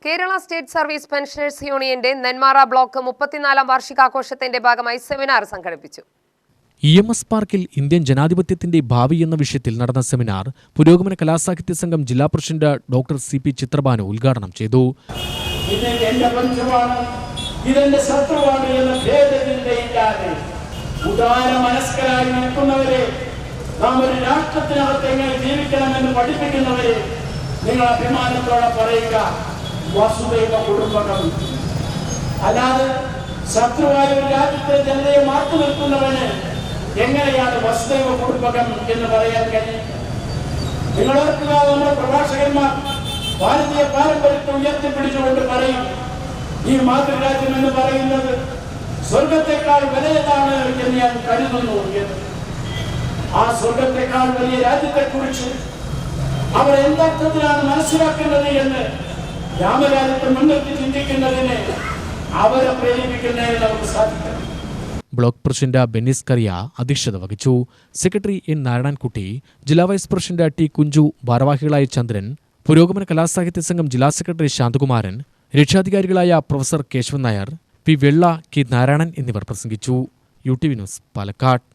Kerala state service pensioners യൂണിയന്റെ Nenmara block 34ാം വാർഷികാഘോഷത്തിന്റെ ഭാഗമായി seminar സംഘടിപ്പിച്ചു. EMS പാർക്കിൽ ഇന്ത്യൻ ജനാധിപത്യത്തിന്റെ ഭാവി എന്ന വിഷയത്തിൽ നടന്ന സെമിനാർ പുരോഗമന കലാസാഹിത്യ സംഘം ജില്ലാ പ്രസിഡന്റ് ഡോക്ടർ CP ചിത്രഭാനു ഉദ്ഘാടനം ചെയ്തു. വസുദൈവ കുടുംബകം. അല്ലാതെ ശത്രുവായ ഒരു രാജ്യത്തെ ജനതയെ മാറ്റി നിൽക്കുന്നവന് എങ്ങനെയാണ് വസുദൈവ കുടുംബകം എന്ന് പറയാൻ കഴിയും? നിങ്ങളോർക്കുക, നമ്മുടെ പ്രഭാഷകന്മാർ ഭാരതീയ പാരമ്പര്യത്തെ ഉയർത്തിപ്പിടിച്ചുകൊണ്ട് പറയും, ഈ മാതൃരാജ്യം എന്ന് പറയുന്നത് സ്വർഗത്തെക്കാൾ വിലയതാണ് എന്ന് ഞാൻ കരുതുന്നു എന്ന്. ആ സ്വർഗത്തെക്കാൾ വലിയ രാജ്യത്തെക്കുറിച്ച് അവർ എന്തർത്ഥത്തിലാണ് മനസ്സിലാക്കേണ്ടത് എന്ന് രാമരാജ്യത്തെ മുൻനിർത്തി ചിന്തിക്കുന്നതിന് അവരെ പ്രേരിപ്പിക്കുന്നതിന് നമുക്ക് സാധിക്കണം. ബ്ലോക്ക് പ്രസിഡന്റ് ബെന്നിസ് കറിയ അധ്യക്ഷത വഹിച്ചു. സെക്രട്ടറി N നാരായണൻകുട്ടി, ജില്ലാ വൈസ് പ്രസിഡന്റ് T കുഞ്ചു, ഭാരവാഹികളായ ചന്ദ്രൻ, പുരോഗമന കലാസാഹിത്യ സംഘം ജില്ലാ സെക്രട്ടറി ശാന്തകുമാരൻ, രക്ഷാധികാരികളായ professor Kesavan Nair, P Vella, K Narayanan എന്നിവർ പ്രസംഗിച്ചു. UTV news, Palakkad.